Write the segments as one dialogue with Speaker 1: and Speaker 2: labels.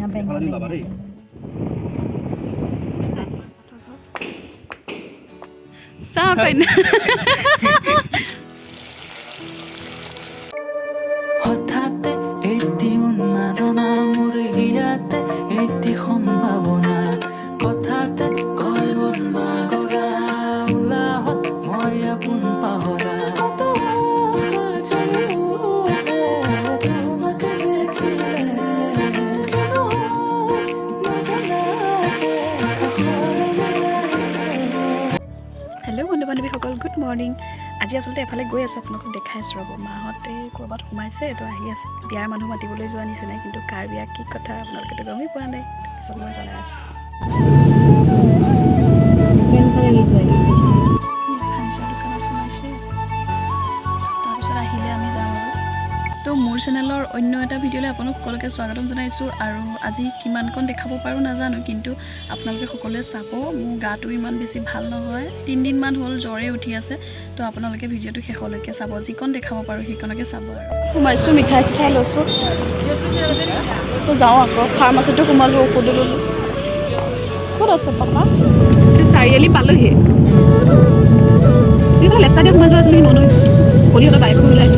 Speaker 1: Sao vậy?
Speaker 2: হঠাতে এটি উন্মাদনা মোৰ হিয়াতে এটি সম্ভাৱনা কথাতে কয় বন্ধা কৰা উলাহত মই আপোন পাহৰা
Speaker 1: হেল্ল' বন্ধু বান্ধৱীসকল গুড মৰ্ণিং আজি আচলতে এফালে গৈ আছোঁ আপোনালোকক দেখাই আছোঁ ৰ'ব মাহঁতে ক'ৰবাত সোমাইছে তো আহি আছে বিয়াৰ মানুহ মাতিবলৈ যোৱা নিচিনাই কিন্তু কাৰ বিয়া কি কথা আপোনালোকেতো গমেই পোৱা নাই পিছত মই জনাই আছোঁ তাৰপিছত আহিলে আমি যাম আৰু তো মোৰ চেনেলৰ অন্য এটা ভিডিঅ'লৈ আপোনালোক সকলোকে স্বাগতম জনাইছোঁ আৰু আজি কিমানকণ দেখাব পাৰোঁ নাজানো কিন্তু আপোনালোকে সকলোৱে চাব মোৰ গাটো ইমান বেছি ভাল নহয় 3 দিনমান হ'ল জ্বৰে উঠি আছে তো আপোনালোকে ভিডিঅ'টো শেষলৈকে চাব যিকণ দেখাব পাৰোঁ সেইকণকে চাব আৰু সোমাইছোঁ মিঠাই চিঠাই লৈছোঁ তো যাওঁ আকৌ ফাৰ্মাচীটো সোমালোঁ ঔষধ ল'লোঁ ক'ত আছে পাপা চাৰিআলি পালোহি লেফ্ট চাইডে সোমাই যোৱা আছিলে ননৈ কলিহঁতৰ বাইকখন ওলাই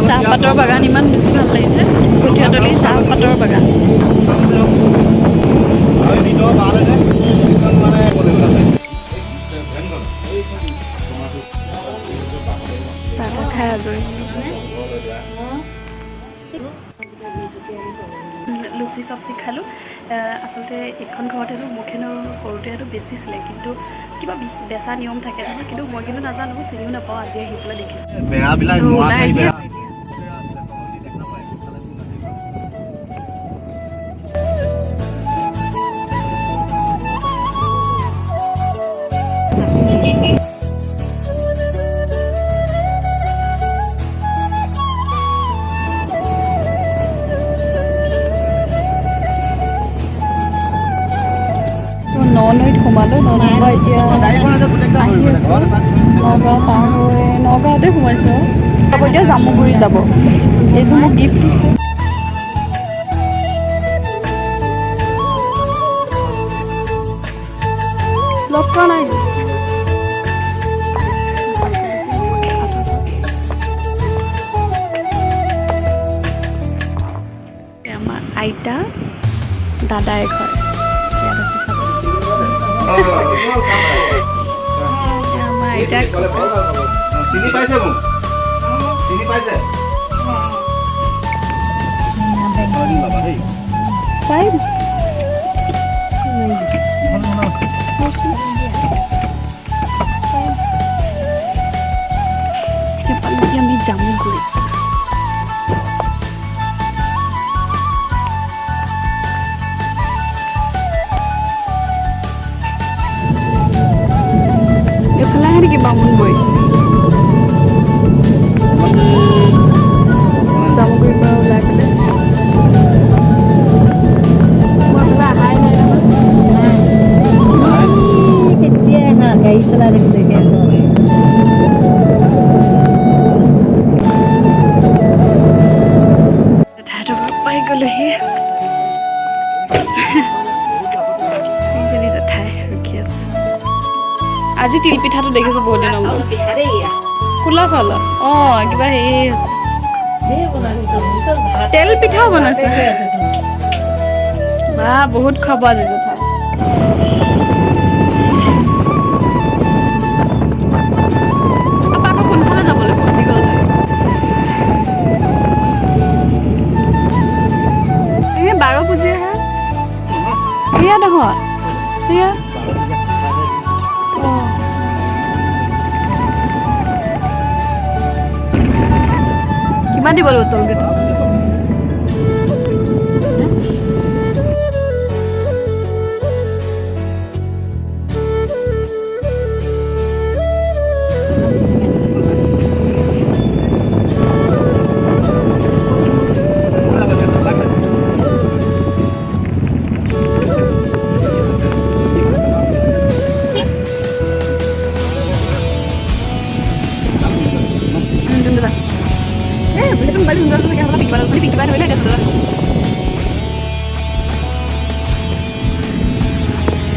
Speaker 1: চাহপাতৰ বাগান ইমান বেছি ভাল লাগিছে কঠীয়াতলি চাহপাতৰ বাগান চাহ তাহ খাই আজৰি লুচি চব্জি খালোঁ আচলতে এইখন ঘৰতেনো মোকহেনো সৰুতেতো বেচিছিলে কিন্তু কিবা বেচা নিয়ম থাকে নহয় কিন্তু মই কিন্তু নাজানো চিনিও নাপাওঁ আজি আহি পেলাই দেখিছোঁ ননৈত সোমালোঁ নগাঁও এতিয়া আহি আছোঁ নগাঁও পাৰ হৈ নগাঁৱতে সোমাইছোঁ আৰু এতিয়া জামুগুৰি যাব এইযোৰ মোক গিফ্ট দিছে লগ পোৱা নাই আমাৰ আইতা দাদাই ঘৰ ইয়াত আছে চাবচোন আমাৰ আইতাক
Speaker 3: চিনি পাইছে মোক চিনি পাইছে
Speaker 1: পাৰিম আমি জামুগুৰি এইফালে আহে নেকি বামুণবৈ জামুগুৰিৰ পৰা ওলাই পেলাই মই এইফালে অহাই নাই নহয়
Speaker 4: গাড়ী চলাই দেখি
Speaker 1: ঠাইটো পাই গ'লোহি জেঠাই ৰখি আছে আজি তিল পিঠাটো দেখিছোঁ বহুত দিনৰ মূৰত কোলা চাউলৰ অঁ কিবা হেৰি আছে তেল পিঠাও বনাইছে বা বহুত খাব আজি জেঠাই আকৌ কোনফালে যাব লাগিব দীঘল এই 12 পুজিহে সেয়া নহয় সেয়া কিমান দিব লাগিব তলগেটো দুটাই ধৰিলে এতিয়া দুটা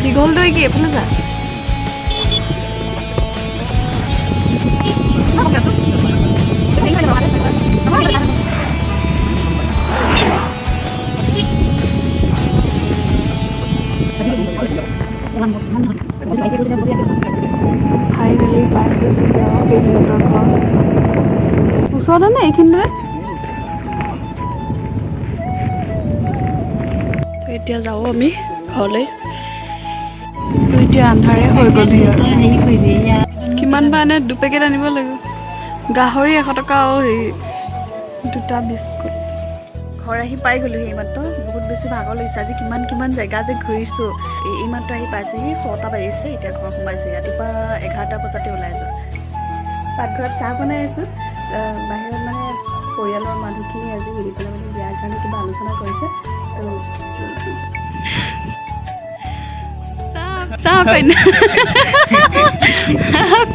Speaker 1: দীঘল দৈ কি এফালে যা ওচৰতে নে এইখিনিতে এতিয়া যাওঁ আমি ঘৰলৈ এতিয়া আন্ধাৰে হৈ গ'লহি আৰু কিমান বা এনে 2 পেকেট আনিব লাগিব গাহৰি 100 টকা আৰু হেৰি 2টা বিস্কুট ঘৰ আহি পাই গ'লোহি এইমাত্ৰ বহুত বেছি ভাগৰ লাগিছে আজি কিমান জেগা যে ঘূৰিছোঁ এইমাত্ৰ আহি পাইছোঁহি 6টা বাজিছে এতিয়া ঘৰ সোমাইছোঁ ৰাতিপুৱা 11টা বজাতে ওলাই যাওঁ পাকঘৰত চাহ বনাই আছোঁ বাহিৰত মানে পৰিয়ালৰ মানুহখিনি আজি মিলি পেলাই মানে বিয়াৰ কাৰণে কিবা আলোচনা কৰিছে আৰু চাহ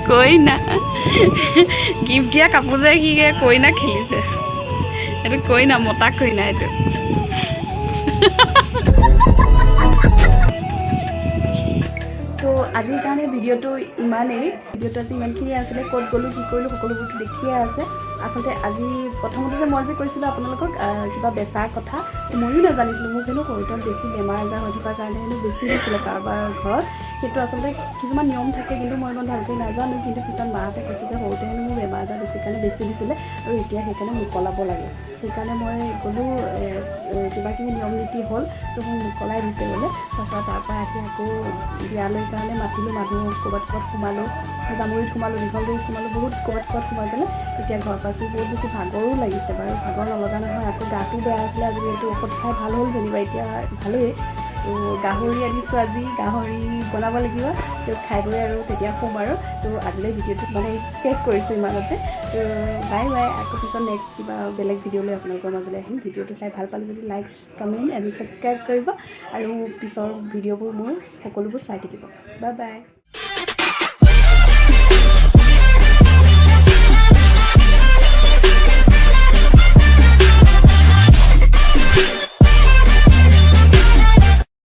Speaker 1: কইনা গিফ্ট দিয়া কাপোৰ যে কি কইনা খেলিছে এইটো কইনা মতা কইনা এইটো তো আজিৰ কাৰণে ভিডিঅ'টো ইমানেই ভিডিঅ'টো আজি ইমানখিনি আছিলে ক'ত গ'লোঁ কি কৰিলোঁ সকলোবোৰতো দেখিয়ে আছে আচলতে আজি প্ৰথমতে যে মই যে কৈছিলোঁ আপোনালোকক কিবা বেচাৰ কথা ময়ো নাজানিছিলোঁ মোক হেনো সৰুতে বেছি বেমাৰ আজাৰ হৈ থকাৰ কাৰণে হেনো বেছি দিছিলে কাৰোবাৰ ঘৰত সেইটো আচলতে কিছুমান নিয়ম থাকে কিন্তু মই ইমান ভালকৈ নাজানো কিন্তু পিছত মাহঁতে কৈছে যে সৰুতে হেনো মোৰ বেমাৰ আজাৰ বেছি কাৰণে বেছি দিছিলে আৰু এতিয়া সেইকাৰণে মোকলাব লাগে সেইকাৰণে মই গ'লোঁ কিবাকিবি নিয়ম নীতি হ'ল তো মোক মোকলাই দিছে বোলে তাৰপৰা আহি আকৌ বিয়ালৈ কাৰণে মাতিলোঁ মানুহ ক'ৰবাত সোমালোঁ জামুৰিত সোমালোঁ দীঘলদৈত সোমালোঁ বহুত ক'ৰবাত সোমাই পেলাই এতিয়া ঘৰ পাইছোঁ বহুত বেছি ভাগৰো লাগিছে বাৰু ভাগৰ নলগা নহয় আকৌ গাটো বেয়া হৈছিলে আজি এইটো ঔষধ খাই ভাল হ'ল যেনিবা এতিয়া ভালেই তো গাহৰি আনিছোঁ আজি গাহৰি বনাব লাগিব তো খাই গৈ আৰু তেতিয়া শুম আৰু তো আজিলৈ ভিডিঅ'টো মানে শেষ কৰিছোঁ ইমানতে তো বাই আকৌ পিছত নেক্সট কিবা বেলেগ ভিডিঅ' লৈ আপোনালোকৰ মাজলৈ আহিম ভিডিঅ'টো চাই ভাল পালে যদি লাইক কমেণ্ট এণ্ড ছাবস্ক্ৰাইব কৰিব আৰু পিছৰ ভিডিঅ'বোৰ মোৰ সকলোবোৰ চাই থাকিব বাই